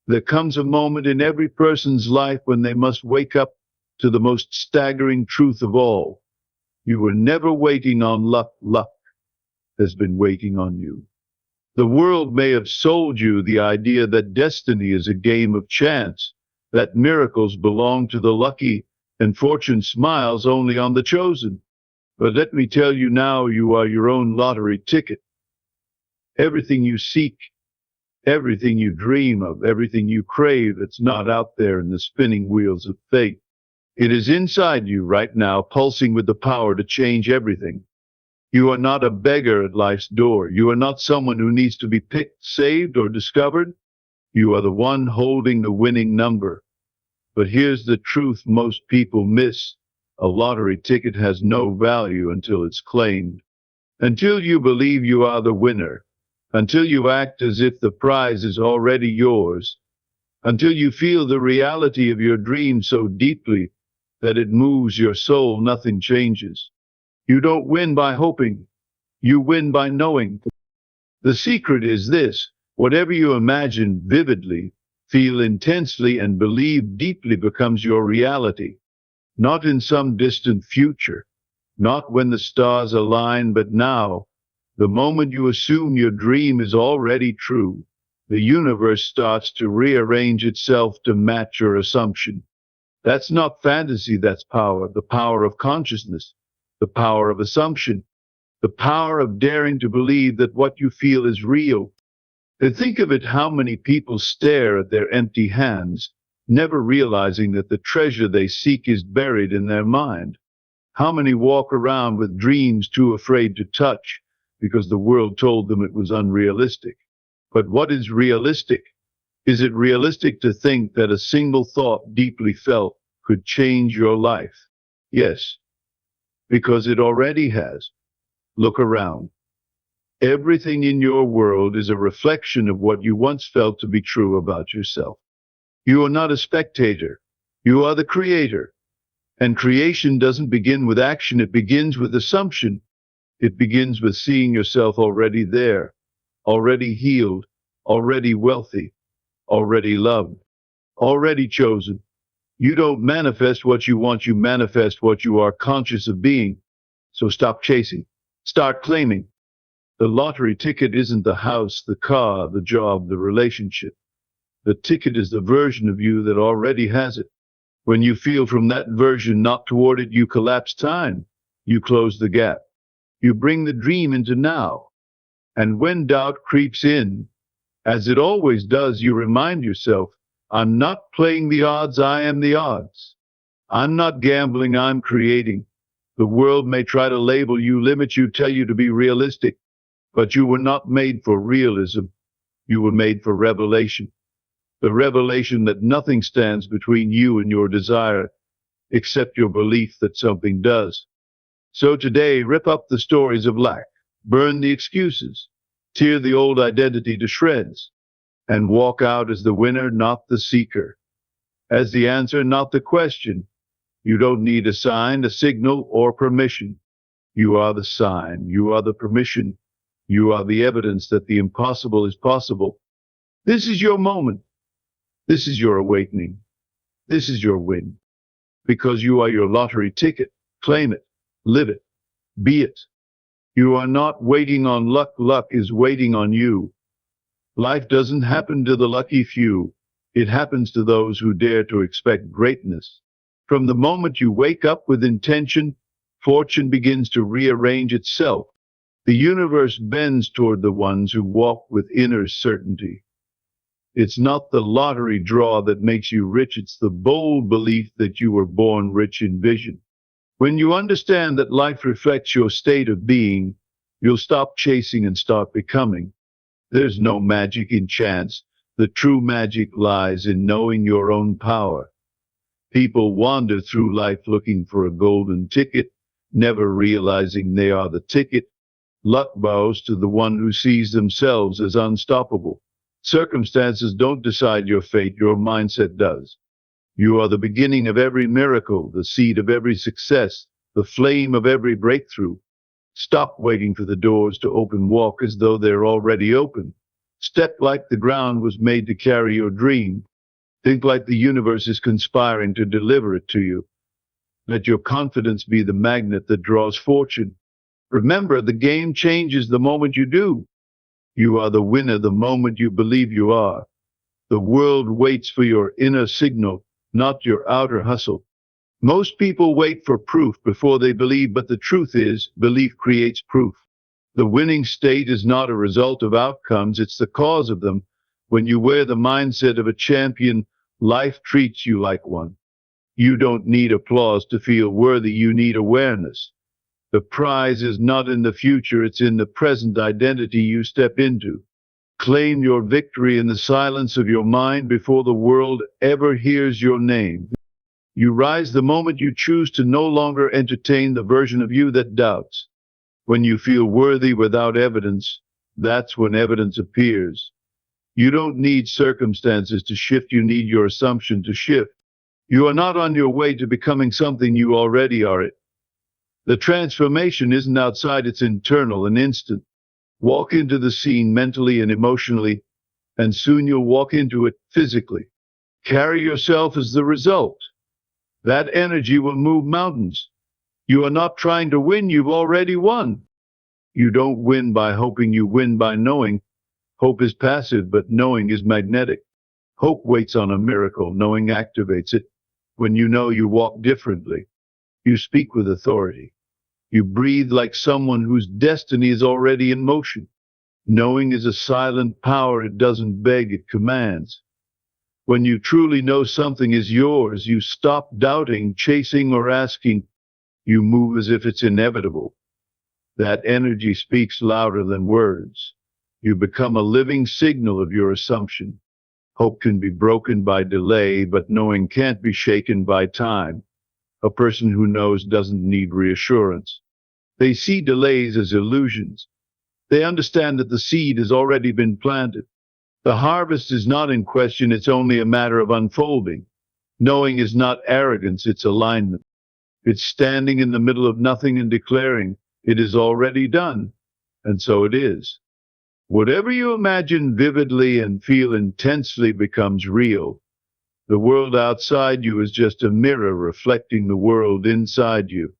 There comes a moment in every person's life when they must wake up to the most staggering truth of all. You were never waiting on luck. Luck has been waiting on you. The world may have sold you the idea that destiny is a game of chance, that miracles belong to the lucky, and fortune smiles only on the chosen. But let me tell you now, you are your own lottery ticket. Everything you seek, everything you dream of, everything you crave that's not out there in the spinning wheels of fate. It is inside you right now, pulsing with the power to change everything. You are not a beggar at life's door. You are not someone who needs to be picked, saved, or discovered. You are the one holding the winning number. But here's the truth most people miss. A lottery ticket has no value until it's claimed. Until you believe you are the winner. Until you act as if the prize is already yours. Until you feel the reality of your dream so deeply that it moves your soul, nothing changes. You don't win by hoping. You win by knowing. The secret is this: whatever you imagine vividly, feel intensely, and believe deeply becomes your reality. Not in some distant future, not when the stars align, but now. The moment you assume your dream is already true, the universe starts to rearrange itself to match your assumption. That's not fantasy, that's power, the power of consciousness, the power of assumption, the power of daring to believe that what you feel is real. And think of it, how many people stare at their empty hands, never realizing that the treasure they seek is buried in their mind. How many walk around with dreams too afraid to touch because the world told them it was unrealistic? But what is realistic? Is it realistic to think that a single thought deeply felt could change your life? Yes, because it already has. Look around. Everything in your world is a reflection of what you once felt to be true about yourself. You are not a spectator. You are the creator. And creation doesn't begin with action. It begins with assumption. It begins with seeing yourself already there, already healed, already wealthy, already loved, already chosen. You don't manifest what you want, you manifest what you are conscious of being. So stop chasing. Start claiming. The lottery ticket isn't the house, the car, the job, the relationship. The ticket is the version of you that already has it. When you feel from that version, not toward it, you collapse time. You close the gap. You bring the dream into now. And when doubt creeps in, as it always does, you remind yourself, I'm not playing the odds, I am the odds. I'm not gambling, I'm creating. The world may try to label you, limit you, tell you to be realistic, but you were not made for realism. You were made for revelation. The revelation that nothing stands between you and your desire, except your belief that something does. So today, rip up the stories of lack, burn the excuses, tear the old identity to shreds, and walk out as the winner, not the seeker. As the answer, not the question. You don't need a sign, a signal, or permission. You are the sign. You are the permission. You are the evidence that the impossible is possible. This is your moment. This is your awakening. This is your win. Because you are your lottery ticket. Claim it. Live it. Be it. You are not waiting on luck. Luck is waiting on you. Life doesn't happen to the lucky few. It happens to those who dare to expect greatness. From the moment you wake up with intention, fortune begins to rearrange itself. The universe bends toward the ones who walk with inner certainty. It's not the lottery draw that makes you rich, it's the bold belief that you were born rich in vision. When you understand that life reflects your state of being, you'll stop chasing and start becoming. There's no magic in chance. The true magic lies in knowing your own power. People wander through life looking for a golden ticket, never realizing they are the ticket. Luck bows to the one who sees themselves as unstoppable. Circumstances don't decide your fate, your mindset does. You are the beginning of every miracle, the seed of every success, the flame of every breakthrough. Stop waiting for the doors to open. Walk as though they're already open. Step like the ground was made to carry your dream. Think like the universe is conspiring to deliver it to you. Let your confidence be the magnet that draws fortune. Remember, the game changes the moment you do. You are the winner the moment you believe you are. The world waits for your inner signal, not your outer hustle. Most people wait for proof before they believe, but the truth is, belief creates proof. The winning state is not a result of outcomes, it's the cause of them. When you wear the mindset of a champion, life treats you like one. You don't need applause to feel worthy, you need awareness. The prize is not in the future, it's in the present identity you step into. Claim your victory in the silence of your mind before the world ever hears your name. You rise the moment you choose to no longer entertain the version of you that doubts. When you feel worthy without evidence, that's when evidence appears. You don't need circumstances to shift, you need your assumption to shift. You are not on your way to becoming something, you already are it. The transformation isn't outside, it's internal and instant. Walk into the scene mentally and emotionally, and soon you'll walk into it physically. Carry yourself as the result. That energy will move mountains. You are not trying to win, you've already won. You don't win by hoping, you win by knowing. Hope is passive, but knowing is magnetic. Hope waits on a miracle, knowing activates it. When you know, you walk differently. You speak with authority. You breathe like someone whose destiny is already in motion. Knowing is a silent power, it doesn't beg, it commands. When you truly know something is yours, you stop doubting, chasing, or asking. You move as if it's inevitable. That energy speaks louder than words. You become a living signal of your assumption. Hope can be broken by delay, but knowing can't be shaken by time. A person who knows doesn't need reassurance. They see delays as illusions. They understand that the seed has already been planted. The harvest is not in question, it's only a matter of unfolding. Knowing is not arrogance, it's alignment. It's standing in the middle of nothing and declaring, it is already done, and so it is. Whatever you imagine vividly and feel intensely becomes real. The world outside you is just a mirror reflecting the world inside you.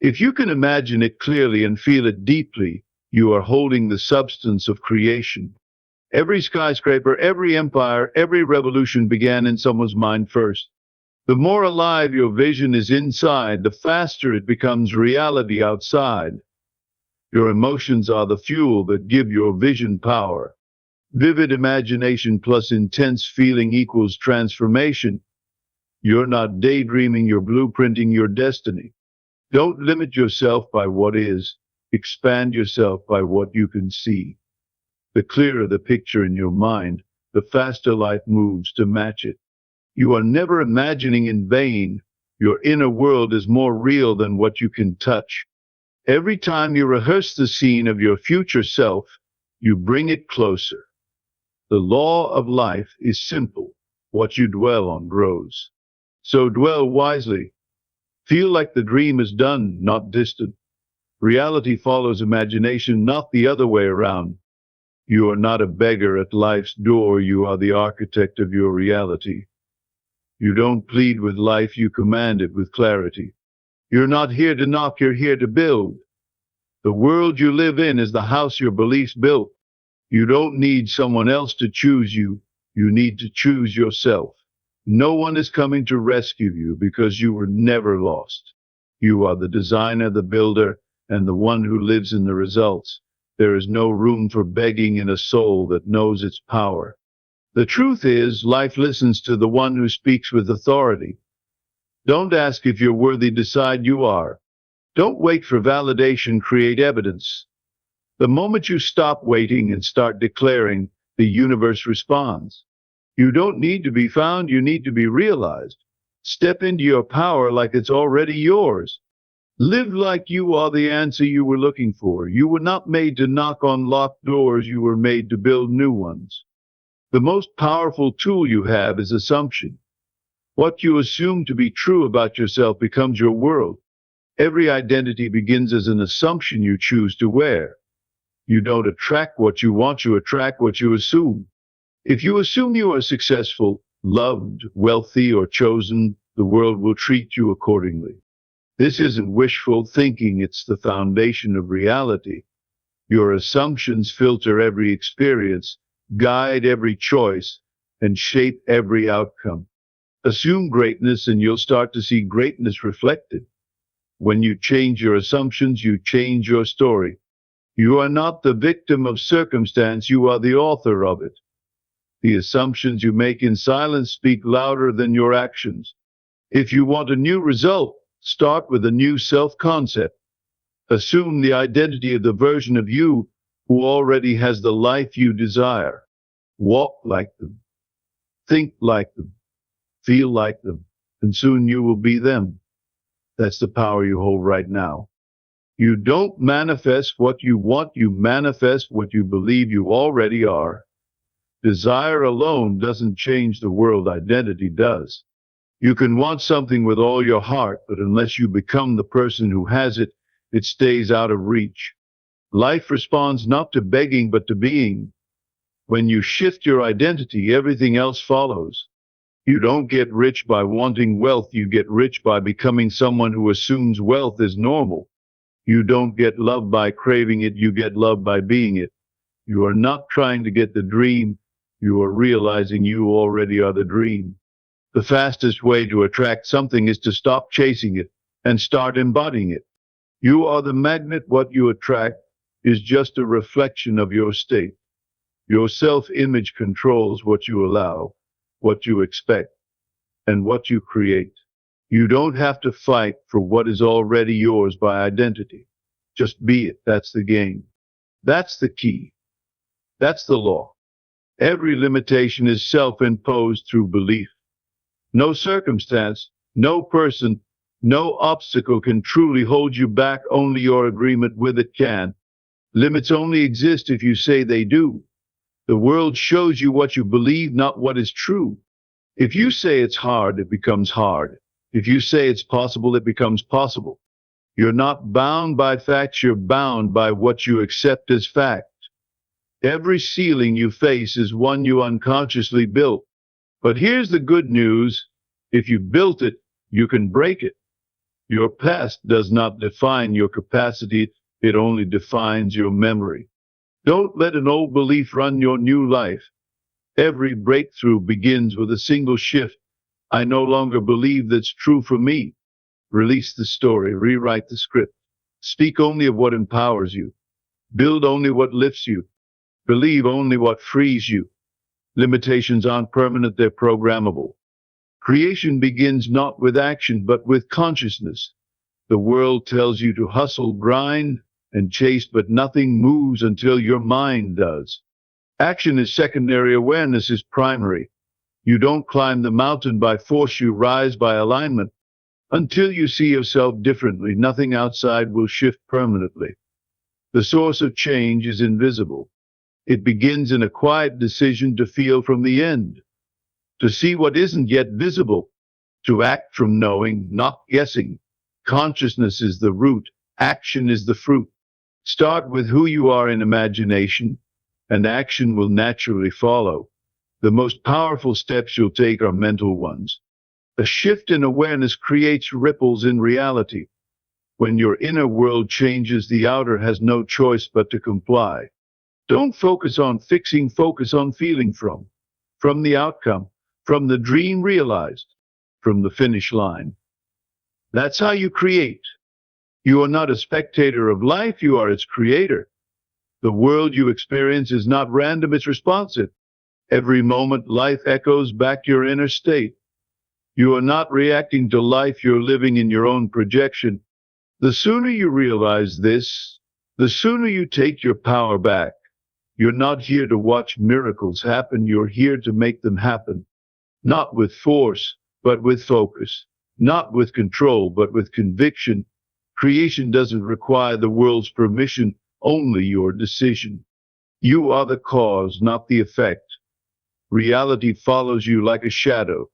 If you can imagine it clearly and feel it deeply, you are holding the substance of creation. Every skyscraper, every empire, every revolution began in someone's mind first. The more alive your vision is inside, the faster it becomes reality outside. Your emotions are the fuel that give your vision power. Vivid imagination plus intense feeling equals transformation. You're not daydreaming, you're blueprinting your destiny. Don't limit yourself by what is. Expand yourself by what you can see. The clearer the picture in your mind, the faster life moves to match it. You are never imagining in vain. Your inner world is more real than what you can touch. Every time you rehearse the scene of your future self, you bring it closer. The law of life is simple. What you dwell on grows. So dwell wisely. Feel like the dream is done, not distant. Reality follows imagination, not the other way around. You are not a beggar at life's door, you are the architect of your reality. You don't plead with life, you command it with clarity. You're not here to knock, you're here to build. The world you live in is the house your beliefs built. You don't need someone else to choose you, you need to choose yourself. No one is coming to rescue you because you were never lost. You are the designer, the builder, and the one who lives in the results. There is no room for begging in a soul that knows its power. The truth is, life listens to the one who speaks with authority. Don't ask if you're worthy, decide you are. Don't wait for validation, create evidence. The moment you stop waiting and start declaring, the universe responds. You don't need to be found, you need to be realized. Step into your power like it's already yours. Live like you are the answer you were looking for. You were not made to knock on locked doors, you were made to build new ones. The most powerful tool you have is assumption. What you assume to be true about yourself becomes your world. Every identity begins as an assumption you choose to wear. You don't attract what you want, you attract what you assume. If you assume you are successful, loved, wealthy, or chosen, the world will treat you accordingly. This isn't wishful thinking, it's the foundation of reality. Your assumptions filter every experience, guide every choice, and shape every outcome. Assume greatness and you'll start to see greatness reflected. When you change your assumptions, you change your story. You are not the victim of circumstance, you are the author of it. The assumptions you make in silence speak louder than your actions. If you want a new result, start with a new self-concept. Assume the identity of the version of you who already has the life you desire. Walk like them, think like them, feel like them, and soon you will be them. That's the power you hold right now. You don't manifest what you want, you manifest what you believe you already are. Desire alone doesn't change the world, identity does. You can want something with all your heart, but unless you become the person who has it, it stays out of reach. Life responds not to begging, but to being. When you shift your identity, everything else follows. You don't get rich by wanting wealth, you get rich by becoming someone who assumes wealth is normal. You don't get love by craving it, you get love by being it. You are not trying to get the dream, you are realizing you already are the dream. The fastest way to attract something is to stop chasing it and start embodying it. You are the magnet, what you attract is just a reflection of your state. Your self-image controls what you allow, what you expect, and what you create. You don't have to fight for what is already yours by identity. Just be it. That's the game. That's the key. That's the law. Every limitation is self-imposed through belief. No circumstance, no person, no obstacle can truly hold you back. Only your agreement with it can. Limits only exist if you say they do. The world shows you what you believe, not what is true. If you say it's hard, it becomes hard. If you say it's possible, it becomes possible. You're not bound by facts, you're bound by what you accept as fact. Every ceiling you face is one you unconsciously built. But here's the good news. If you built it, you can break it. Your past does not define your capacity, it only defines your memory. Don't let an old belief run your new life. Every breakthrough begins with a single shift. I no longer believe that's true for me. Release the story, rewrite the script. Speak only of what empowers you. Build only what lifts you. Believe only what frees you. Limitations aren't permanent, they're programmable. Creation begins not with action, but with consciousness. The world tells you to hustle, grind, and chase, but nothing moves until your mind does. Action is secondary, awareness is primary. You don't climb the mountain by force, you rise by alignment. Until you see yourself differently, nothing outside will shift permanently. The source of change is invisible. It begins in a quiet decision to feel from the end, to see what isn't yet visible, to act from knowing, not guessing. Consciousness is the root, action is the fruit. Start with who you are in imagination, and action will naturally follow. The most powerful steps you'll take are mental ones. A shift in awareness creates ripples in reality. When your inner world changes, the outer has no choice but to comply. Don't focus on fixing, focus on feeling from the outcome, from the dream realized, from the finish line. That's how you create. You are not a spectator of life, you are its creator. The world you experience is not random, it's responsive. Every moment, life echoes back your inner state. You are not reacting to life, you're living in your own projection. The sooner you realize this, the sooner you take your power back. You're not here to watch miracles happen, you're here to make them happen. Not with force, but with focus. Not with control, but with conviction. Creation doesn't require the world's permission, only your decision. You are the cause, not the effect. Reality follows you like a shadow.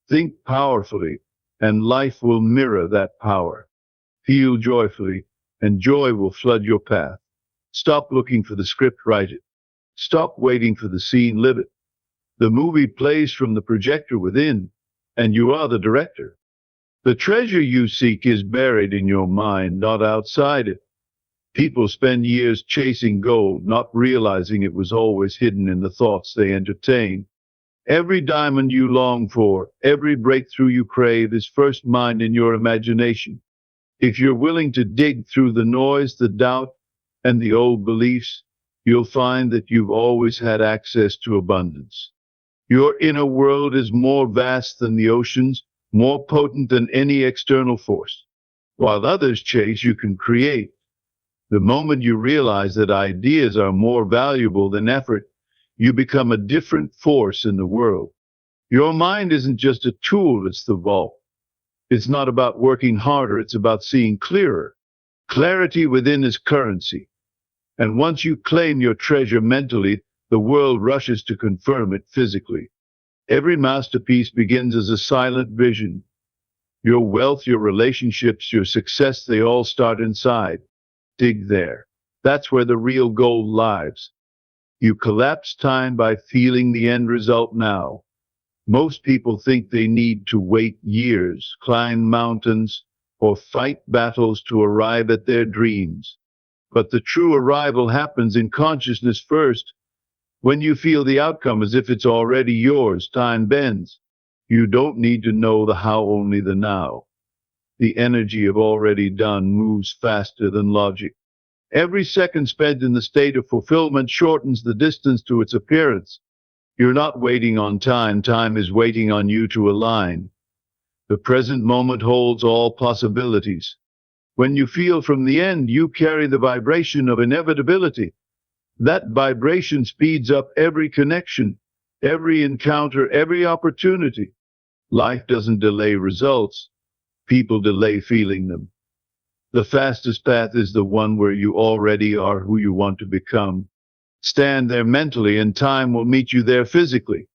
Think powerfully, and life will mirror that power. Feel joyfully, and joy will flood your path. Stop looking for the script, write it. Stop waiting for the scene, live it. The movie plays from the projector within, and you are the director. The treasure you seek is buried in your mind, not outside it. People spend years chasing gold, not realizing it was always hidden in the thoughts they entertain. Every diamond you long for, every breakthrough you crave is first mined in your imagination. If you're willing to dig through the noise, the doubt, and the old beliefs, you'll find that you've always had access to abundance. Your inner world is more vast than the oceans, more potent than any external force. While others chase, you can create. The moment you realize that ideas are more valuable than effort, you become a different force in the world. Your mind isn't just a tool, it's the vault. It's not about working harder, it's about seeing clearer. Clarity within is currency. And once you claim your treasure mentally, the world rushes to confirm it physically. Every masterpiece begins as a silent vision. Your wealth, your relationships, your success, they all start inside. Dig there. That's where the real gold lies. You collapse time by feeling the end result now. Most people think they need to wait years, climb mountains, or fight battles to arrive at their dreams. But the true arrival happens in consciousness first. When you feel the outcome as if it's already yours, time bends. You don't need to know the how, only the now. The energy of already done moves faster than logic. Every second spent in the state of fulfillment shortens the distance to its appearance. You're not waiting on time, time is waiting on you to align. The present moment holds all possibilities. When you feel from the end, you carry the vibration of inevitability. That vibration speeds up every connection, every encounter, every opportunity. Life doesn't delay results. People delay feeling them. The fastest path is the one where you already are who you want to become. Stand there mentally and time will meet you there physically.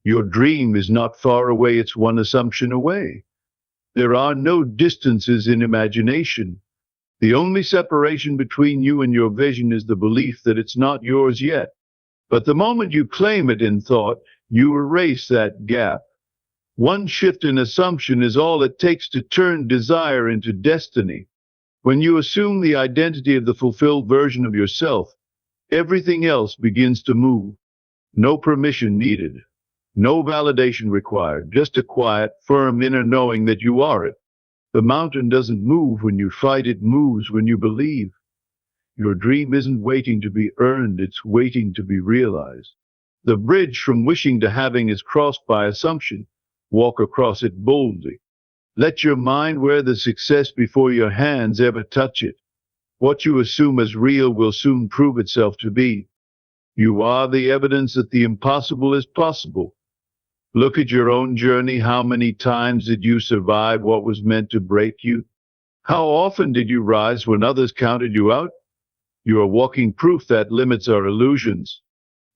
Your dream is not far away, it's one assumption away. There are no distances in imagination. The only separation between you and your vision is the belief that it's not yours yet. But the moment you claim it in thought, you erase that gap. One shift in assumption is all it takes to turn desire into destiny. When you assume the identity of the fulfilled version of yourself, everything else begins to move. No permission needed. No validation required. Just a quiet, firm inner knowing that you are it. The mountain doesn't move when you fight, it moves when you believe. Your dream isn't waiting to be earned, it's waiting to be realized. The bridge from wishing to having is crossed by assumption. Walk across it boldly. Let your mind wear the success before your hands ever touch it. What you assume as real will soon prove itself to be. You are the evidence that the impossible is possible. Look at your own journey. How many times did you survive what was meant to break you? How often did you rise when others counted you out? You are walking proof that limits are illusions.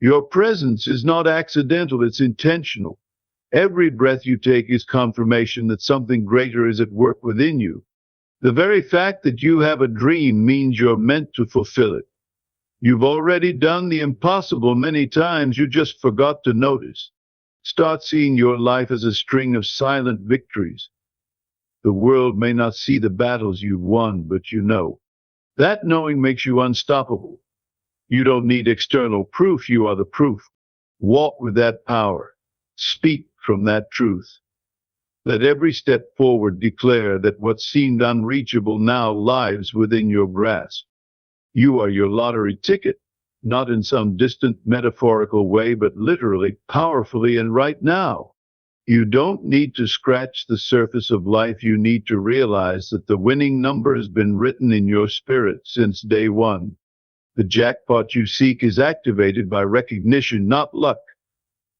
Your presence is not accidental, it's intentional. Every breath you take is confirmation that something greater is at work within you. The very fact that you have a dream means you're meant to fulfill it. You've already done the impossible many times, you just forgot to notice. Start seeing your life as a string of silent victories. The world may not see the battles you've won, but you know. That knowing makes you unstoppable. You don't need external proof, you are the proof. Walk with that power. Speak from that truth. Let every step forward declare that what seemed unreachable now lies within your grasp. You are your lottery ticket, not in some distant metaphorical way, but literally, powerfully, and right now. You don't need to scratch the surface of life. You need to realize that the winning number has been written in your spirit since day one. The jackpot you seek is activated by recognition, not luck.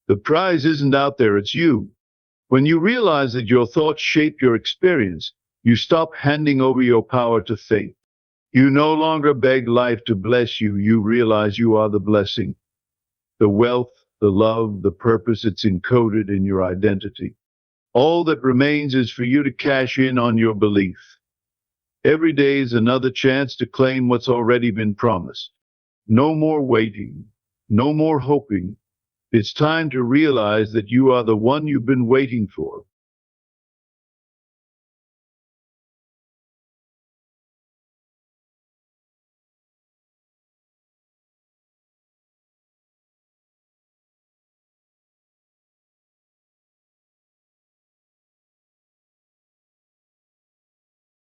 The prize isn't out there, it's you. When you realize that your thoughts shape your experience, you stop handing over your power to fate. You no longer beg life to bless you, you realize you are the blessing. The wealth, the love, the purpose, it's encoded in your identity. All that remains is for you to cash in on your belief. Every day is another chance to claim what's already been promised. No more waiting, no more hoping. It's time to realize that you are the one you've been waiting for.